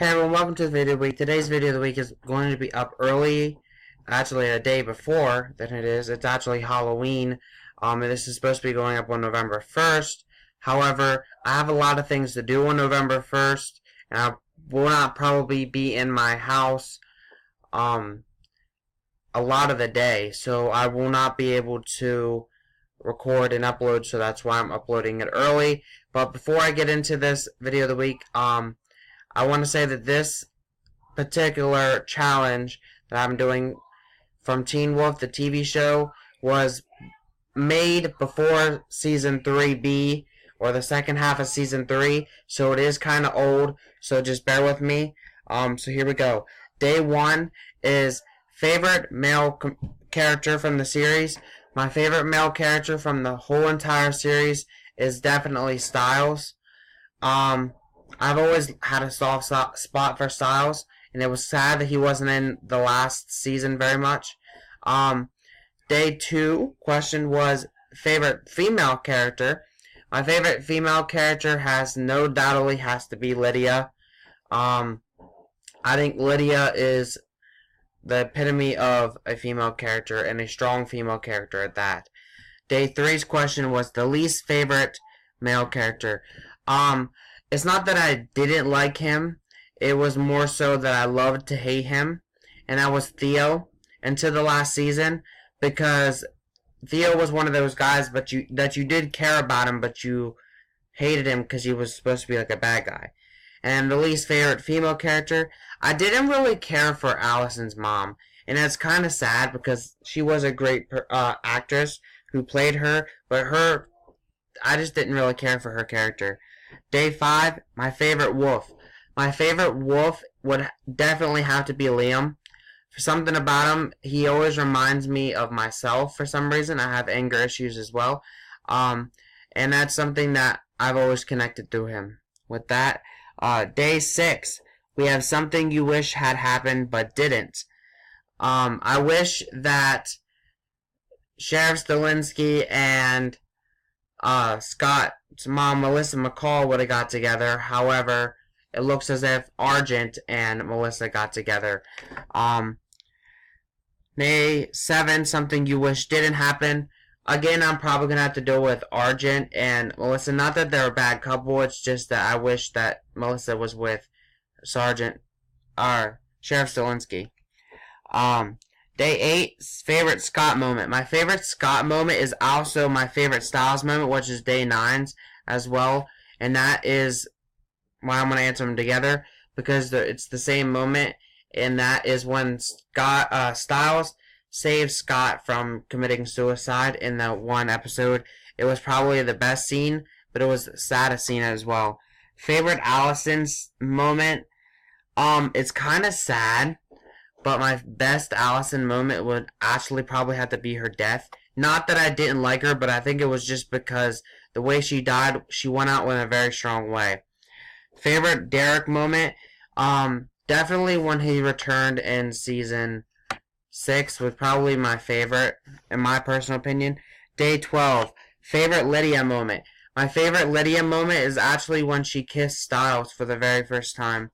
Hey everyone, welcome to the video of the week. Today's video of the week is going to be up early, actually a day before than it is. It's actually Halloween, and this is supposed to be going up on November 1st. However, I have a lot of things to do on November 1st, and I will not probably be in my house a lot of the day, so I will not be able to record and upload, so that's why I'm uploading it early. But before I get into this video of the week, I want to say that this particular challenge that I'm doing from Teen Wolf, the TV show, was made before Season 3B, or the second half of Season 3, so it is kind of old, so just bear with me. So here we go. Day 1 is favorite male character from the series. My favorite male character from the whole entire series is definitely Stiles. I've always had a soft spot for Stiles, and it was sad that he wasn't in the last season very much. Day 2 question was favorite female character. My favorite female character has no doubtly has to be Lydia. I think Lydia is the epitome of a female character, and a strong female character at that. Day 3's question was the least favorite male character. It's not that I didn't like him. It was more so that I loved to hate him. And that was Theo until the last season. Because Theo was one of those guys that you did care about him, but you hated him because he was supposed to be like a bad guy. And the least favorite female character, I didn't really care for Allison's mom. And that's kind of sad because she was a great actress who played her. But I just didn't really care for her character. Day 5, my favorite wolf. My favorite wolf would definitely have to be Liam. For something about him, he always reminds me of myself for some reason. I have anger issues as well. And that's something that I've always connected through him. With that, day 6, we have something you wish had happened but didn't. I wish that Sheriff Stilinski and Scott's mom, Melissa McCall, would have got together. However, it looks as if Argent and Melissa got together. Day 7, something you wish didn't happen. Again, I'm probably going to have to deal with Argent and Melissa. Not that they're a bad couple, it's just that I wish that Melissa was with Sheriff Stilinski. Day 8, favorite Scott moment. My favorite Scott moment is also my favorite Stiles moment, which is day 9's as well. And that is why I'm going to answer them together, because it's the same moment. And that is when Stiles saves Scott from committing suicide in that one episode. It was probably the best scene, but it was the saddest scene as well. Favorite Allison's moment. It's kind of sad. But my best Allison moment would actually probably have to be her death. Not that I didn't like her, but I think it was just because the way she died, she went out in a very strong way. Favorite Derek moment? Definitely when he returned in season 6 was probably my favorite, in my personal opinion. Day 12, favorite Lydia moment. My favorite Lydia moment is actually when she kissed Stiles for the very first time.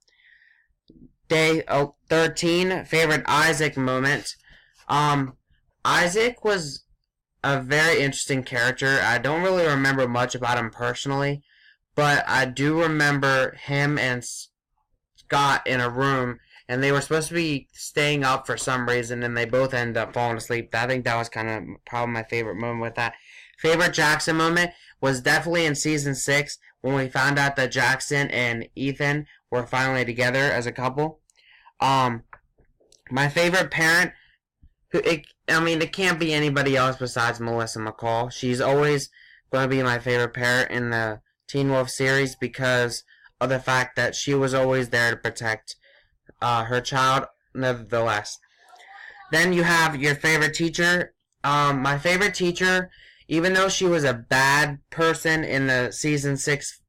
Day 13, favorite Isaac moment. Isaac was a very interesting character. I don't really remember much about him personally, but I do remember him and Scott in a room, and they were supposed to be staying up for some reason, and they both ended up falling asleep. I think that was kind of probably my favorite moment with that. Favorite Jackson moment was definitely in season 6 when we found out that Jackson and Ethan were finally together as a couple. My favorite parent, it can't be anybody else besides Melissa McCall. She's always going to be my favorite parent in the Teen Wolf series because of the fact that she was always there to protect her child, nevertheless. Then you have your favorite teacher. My favorite teacher, even though she was a bad person in the season 6,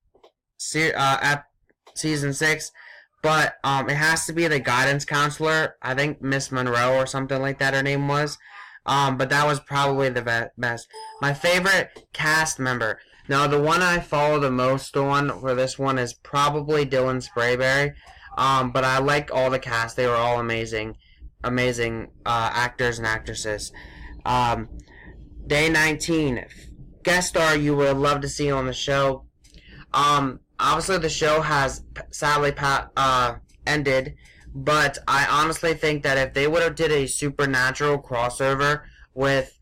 but it has to be the guidance counselor. I think Miss Monroe or something like that her name was. But that was probably the best. My favorite cast member. Now, the one I follow the most on for this one is probably Dylan Sprayberry. But I like all the cast. They were all amazing, amazing actors and actresses. Um, Day 19, guest star you would love to see on the show. Obviously the show has sadly ended, but I honestly think that if they would have did a supernatural crossover with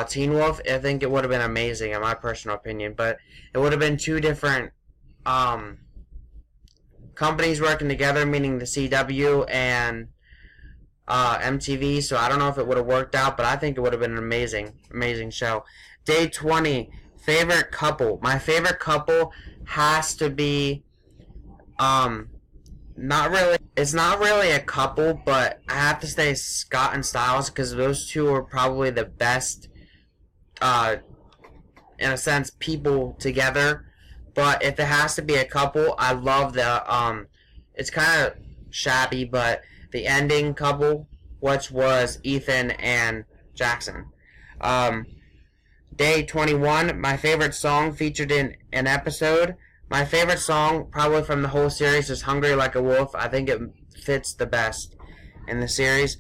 Teen Wolf, I think it would have been amazing in my personal opinion. But it would have been two different um, companies working together, meaning the CW and MTV. So I don't know if it would have worked out, but I think it would have been an amazing, amazing show. Day 20, favorite couple. My favorite couple has to be it's not really a couple, but I have to say Scott and Styles, because those two are probably the best in a sense people together. But if it has to be a couple, I love the it's kind of shabby, but the ending couple, which was Ethan and Jackson. Day 21, my favorite song featured in an episode. My favorite song, probably from the whole series, is Hungry Like a Wolf. I think it fits the best in the series.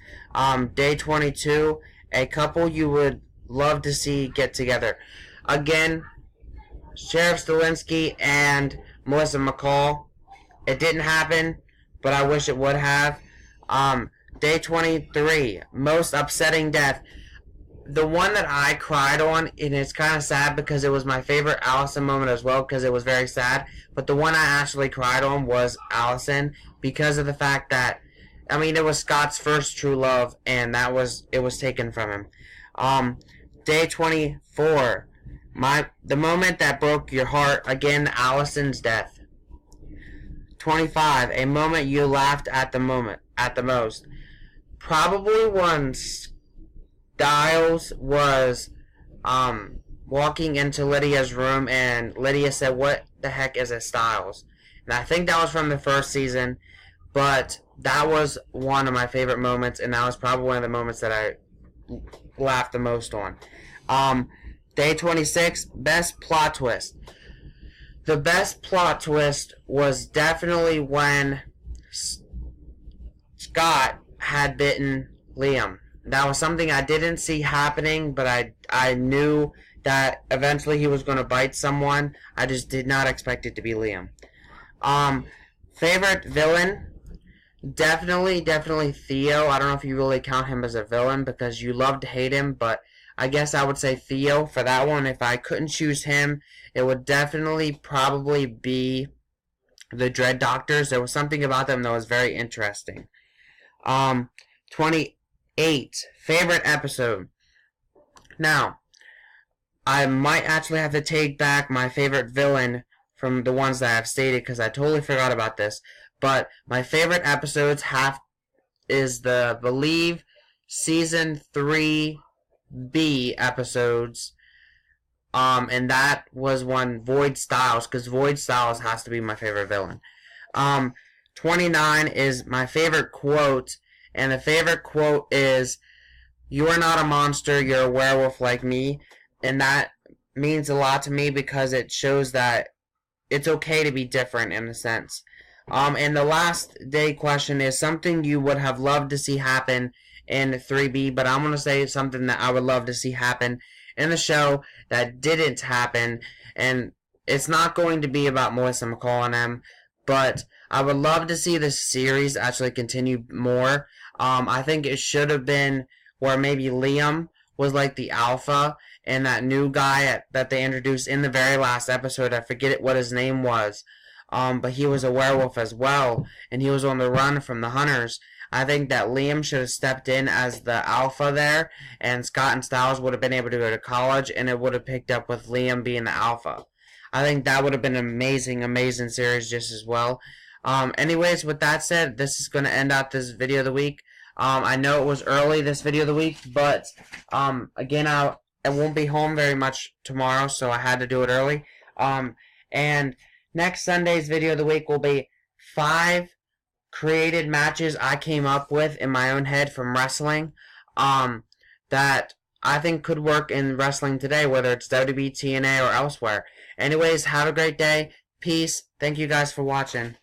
Day 22, a couple you would love to see get together. Again, Sheriff Stilinski and Melissa McCall. It didn't happen, but I wish it would have. Day 23, most upsetting death. The one that I cried on, and it's kind of sad because it was my favorite Allison moment as well, because it was very sad. But the one I actually cried on was Allison, because of the fact that, I mean, it was Scott's first true love, and it was taken from him. Day 24, the moment that broke your heart, again, Allison's death. 25, a moment you laughed at the most. Probably when Styles was walking into Lydia's room and Lydia said, "What the heck is a Styles?" And I think that was from the first season, but that was one of my favorite moments, and that was probably one of the moments that I laughed the most on. Day 26, best plot twist. The best plot twist was definitely when Scott had bitten Liam. That was something I didn't see happening, but I knew that eventually he was going to bite someone. I just did not expect it to be Liam. Favorite villain? Definitely Theo. I don't know if you really count him as a villain because you love to hate him, but I guess I would say Theo for that one. If I couldn't choose him, it would definitely probably be the Dread Doctors. There was something about them that was very interesting. 28, favorite episode. Now, I might actually have to take back my favorite villain from the ones that I've stated because I totally forgot about this. But my favorite episodes is the Believe Season 3B episodes. And that was one Void Styles, because Void Styles has to be my favorite villain. 29 is my favorite quote, and the favorite quote is, "You are not a monster, you're a werewolf like me." And that means a lot to me because it shows that it's okay to be different in a sense. And the last day question is something you would have loved to see happen in 3B, but I'm going to say something that I would love to see happen in the show that didn't happen, and it's not going to be about Melissa McCall and them, but I would love to see this series actually continue more. I think it should have been where maybe Liam was like the alpha, and that new guy that they introduced in the very last episode, I forget what his name was, but he was a werewolf as well, and he was on the run from the hunters. I think that Liam should have stepped in as the alpha there, and Scott and Styles would have been able to go to college, and it would have picked up with Liam being the alpha. I think that would have been an amazing, amazing series just as well. Anyways, with that said, this is going to end out this video of the week. I know it was early, this video of the week, but again, I won't be home very much tomorrow, so I had to do it early. And next Sunday's video of the week will be 5 created matches I came up with in my own head from wrestling that I think could work in wrestling today, whether it's WWE, TNA, or elsewhere. Anyways, have a great day. Peace. Thank you guys for watching.